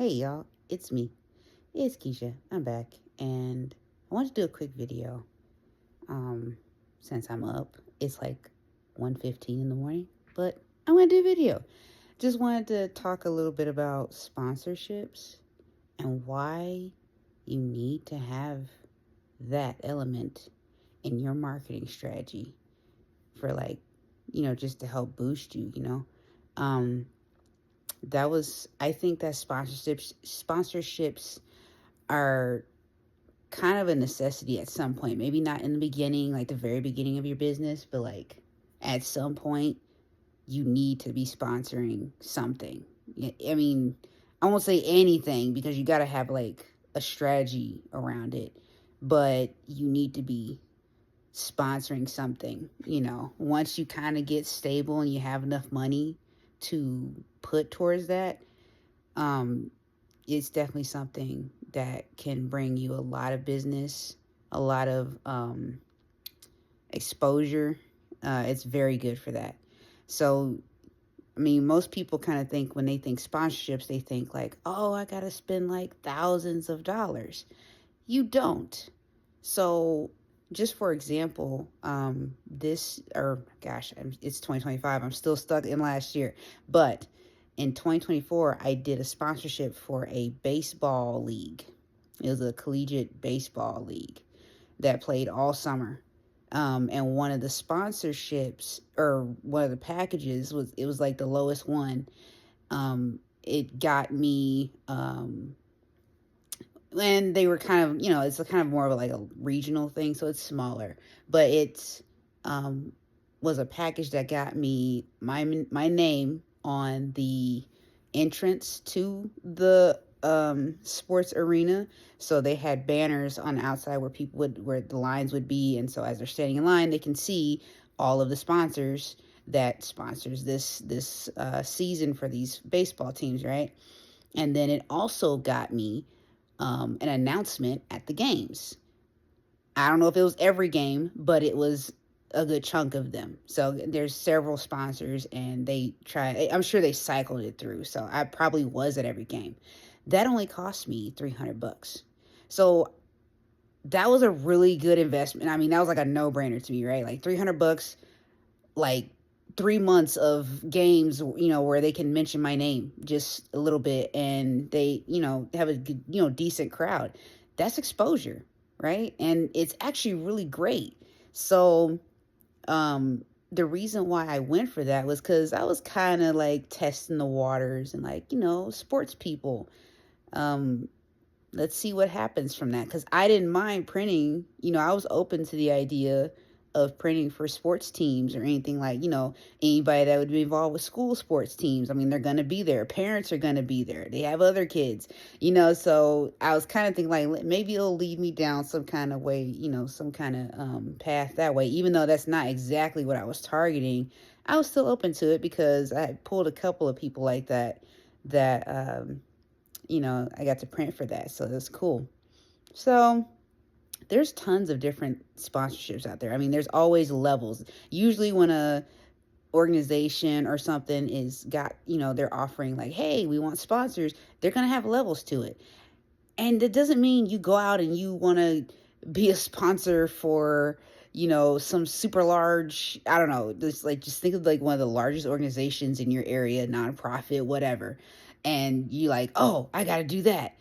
Hey y'all, it's me. It's Keisha. I'm back and I want to do a quick video. Um since I'm up. It's like 1:15 in the morning, but I want to do a video. Just wanted to talk a little bit about sponsorships and why you need to have that element in your marketing strategy for just to help boost you. Um I think that sponsorships are kind of a necessity at some point. Maybe not in the beginning, like the very beginning of your business, but like at some point, you need to be sponsoring something. I mean, I won't say anything because you got to have like a strategy around it, but you need to be sponsoring something. Once you kind of get stable and you have enough money to put towards that, um, it's definitely something that can bring you a lot of business, a lot of exposure. It's very good for that. So, I mean, most people kind of think when they think sponsorships, they think like, oh, I got to spend like thousands of dollars. You don't. So, just for example, it's 2025. I'm still stuck in last year. But in 2024, I did a sponsorship for a baseball league. It was a collegiate baseball league that played all summer. And one of the sponsorships or one of the packages was like the lowest one. It got me and they were kind of, it's a kind of more of like a regional thing, so it's smaller, but it's um was a package that got me my name on the entrance to the sports arena. So they had banners on the outside where the lines would be, and so as they're standing in line they can see all of the sponsors that sponsors this season for these baseball teams, right? And then it also got me an announcement at the games. I don't know if it was every game, but it was a good chunk of them. So there's several sponsors, and I'm sure they cycled it through. So I probably was at every game. That only cost me $300. So that was a really good investment. I mean, that was like a no brainer to me, right? Like $300, like 3 months of games, where they can mention my name just a little bit, and they, have a good, decent crowd. That's exposure, right? And it's actually really great. So, the reason why I went for that was because I was kind of like testing the waters and like, sports people. Um, let's see what happens from that, because I didn't mind printing. I was open to the idea of printing for sports teams or anything, like, anybody that would be involved with school sports teams. I mean, they're going to be there, parents are going to be there, they have other kids, so I was kind of thinking like maybe it'll lead me down some kind of way, some kind of path that way, even though that's not exactly what I was targeting. I was still open to it because I had pulled a couple of people like that I got to print for that. So that's cool. So there's tons of different sponsorships out there. I mean, there's always levels. Usually when a organization or something is got, they're offering like, hey, we want sponsors, they're going to have levels to it. And that doesn't mean you go out and you want to be a sponsor for, some super large, I don't know, just think of like one of the largest organizations in your area, nonprofit, whatever. And you like, oh, I got to do that.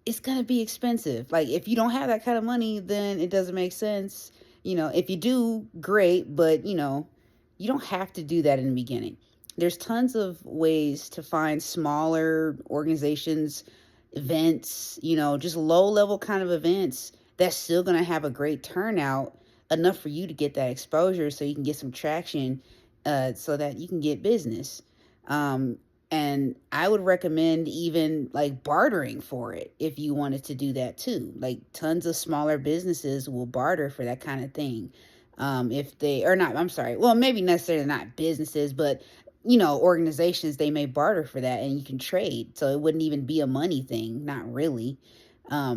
It's going to be expensive. Like if you don't have that kind of money, then it doesn't make sense. If you do, great, but you don't have to do that in the beginning. There's tons of ways to find smaller organizations, events, just low level kind of events that's still going to have a great turnout, enough for you to get that exposure so you can get some traction, so that you can get business. Um, and I would recommend even like bartering for it if you wanted to do that too. Like tons of smaller businesses will barter for that kind of thing. If they are not, I'm sorry, well, maybe necessarily not businesses, but organizations, they may barter for that and you can trade. So it wouldn't even be a money thing, not really.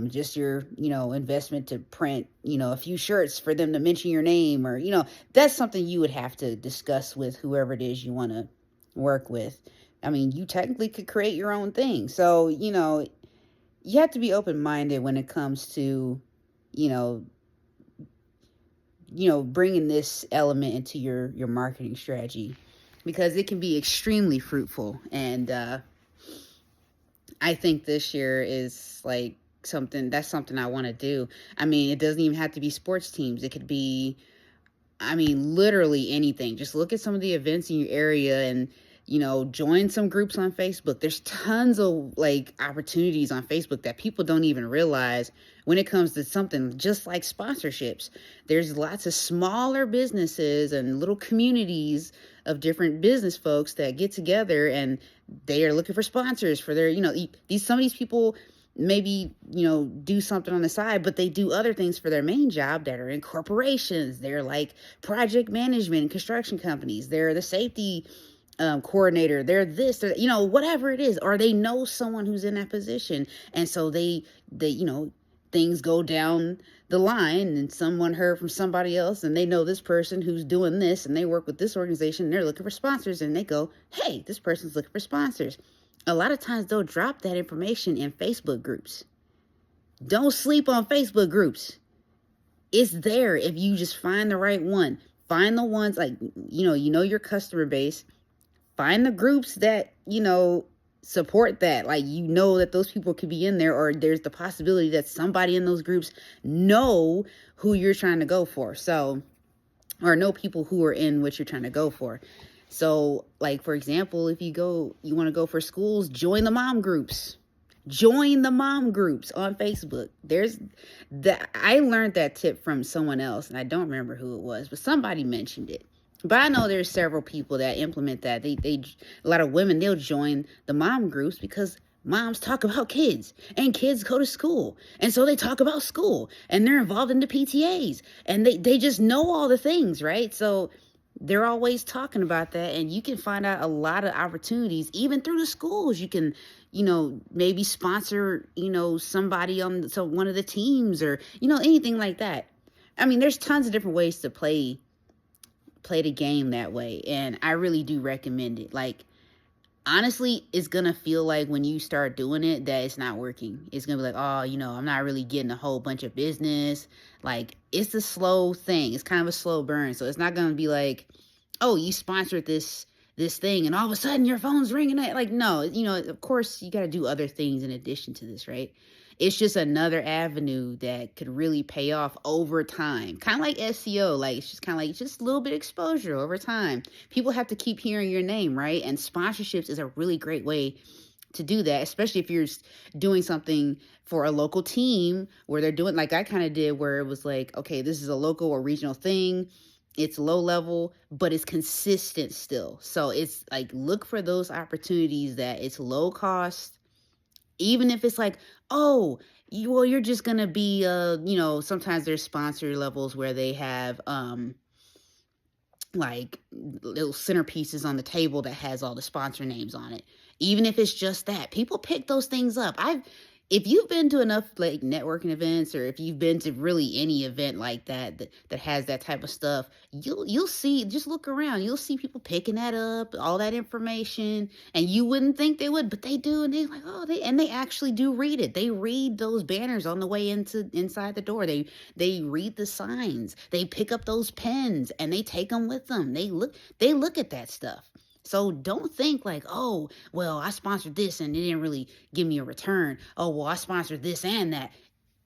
Just your, investment to print, a few shirts for them to mention your name, or, that's something you would have to discuss with whoever it is you want to work with. I mean, you technically could create your own thing. So, you have to be open minded when it comes to, you know, bringing this element into your marketing strategy, because it can be extremely fruitful. And I think this year is like something I want to do. I mean, it doesn't even have to be sports teams. It could be, I mean, literally anything. Just look at some of the events in your area and, join some groups on Facebook. There's tons of like opportunities on Facebook that people don't even realize when it comes to something just like sponsorships. There's lots of smaller businesses and little communities of different business folks that get together, and they are looking for sponsors for their, some of these people maybe do something on the side, but they do other things for their main job that are in corporations. They're like project management and construction companies. They're the safety coordinator. They're this, they're, whatever it is, or they know someone who's in that position, and so they things go down the line, and someone heard from somebody else, and they know this person who's doing this, and they work with this organization, and they're looking for sponsors, and they go, hey, this person's looking for sponsors. A lot of times they'll drop that information in Facebook groups. Don't sleep on Facebook groups. It's there if you just find the right one. Find the ones like, your customer base. Find the groups that, support that. Like, that those people could be in there, or there's the possibility that somebody in those groups know who you're trying to go for. So, or know people who are in what you're trying to go for. So, like, for example, if you want to go for schools, join the mom groups. Join the mom groups on Facebook. I learned that tip from someone else, and I don't remember who it was, but somebody mentioned it. But I know there's several people that implement that. They a lot of women, they'll join the mom groups because moms talk about kids, and kids go to school, and so they talk about school, and they're involved in the PTAs, and they just know all the things, right? So they're always talking about that, and you can find out a lot of opportunities even through the schools. You can, maybe sponsor, somebody on one of the teams, or anything like that. I mean, there's tons of different ways to play the game that way, and I really do recommend it. Like, honestly, it's gonna feel like when you start doing it that it's not working. It's gonna be like, oh, I'm not really getting a whole bunch of business. Like, it's a slow thing. It's kind of a slow burn. So it's not gonna be like, oh, you sponsored this thing and all of a sudden your phone's ringing. Like, no, of course you got to do other things in addition to this, right? It's just another avenue that could really pay off over time. Kind of like SEO. Like, it's just kind of like just a little bit of exposure over time. People have to keep hearing your name, right? And sponsorships is a really great way to do that, especially if you're doing something for a local team where they're doing, like I kind of did, where it was like, okay, this is a local or regional thing. It's low level, but it's consistent still. So it's like, look for those opportunities that it's low cost. Even if it's like, oh, you're just going to be, sometimes there's sponsor levels where they have, like little centerpieces on the table that has all the sponsor names on it. Even if it's just that, people pick those things up. If you've been to enough like networking events, or if you've been to really any event like that has that type of stuff, you'll see, just look around, you'll see people picking that up, all that information, and you wouldn't think they would, but they do, and they're like, oh, they actually do read it. They read those banners on the way inside the door. They read the signs. They pick up those pens and they take them with them. They look at that stuff. So don't think like, oh, well, I sponsored this and it didn't really give me a return. Oh, well, I sponsored this and that.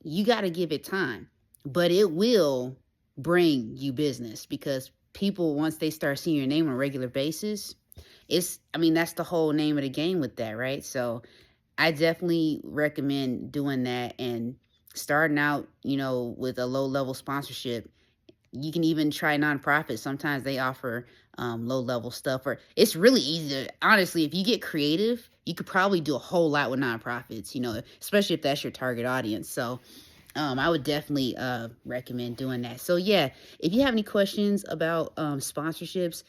You got to give it time, but it will bring you business, because people, once they start seeing your name on a regular basis, that's the whole name of the game with that, right? So I definitely recommend doing that and starting out, with a low level sponsorship. You can even try nonprofits. Sometimes they offer low level stuff, or it's really easy to, honestly, if you get creative, you could probably do a whole lot with nonprofits, especially if that's your target audience. So I would definitely recommend doing that. So yeah, if you have any questions about sponsorships,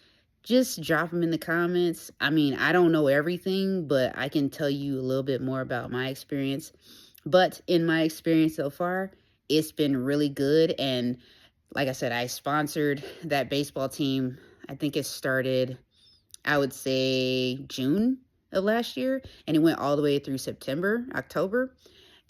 just drop them in the comments. I mean, I don't know everything, but I can tell you a little bit more about my experience. But in my experience so far, it's been really good. And like I said, I sponsored that baseball team. I think it started, I would say, June. of last year, and it went all the way through September, October.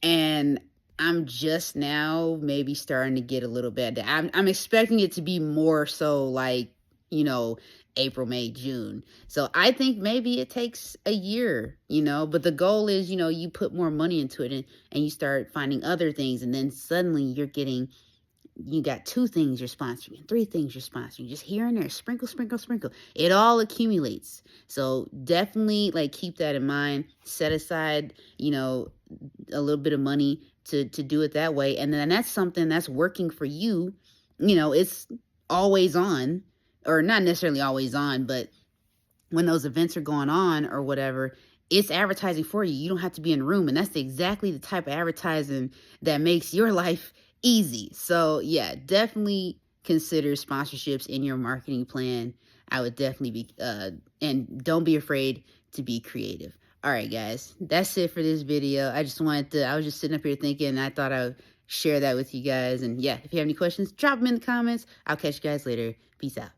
And I'm just now maybe starting to get a little bit. I'm expecting it to be more so like, you know, April, May, June. So I think maybe it takes a year, but the goal is, you put more money into it, and you start finding other things, and then suddenly you got 2 things you're sponsoring and 3 things you're sponsoring, just here and there, sprinkle, sprinkle, sprinkle. It all accumulates. So definitely like keep that in mind. Set aside, a little bit of money to do it that way. And then that's something that's working for you. It's always on, or not necessarily always on, but when those events are going on or whatever, it's advertising for you. You don't have to be in a room. And that's exactly the type of advertising that makes your life easy. So yeah, definitely consider sponsorships in your marketing plan. I would definitely be, and don't be afraid to be creative. All right, guys, that's it for this video. I was just sitting up here thinking, and I thought I would share that with you guys. And yeah, if you have any questions, drop them in the comments. I'll catch you guys later. Peace out.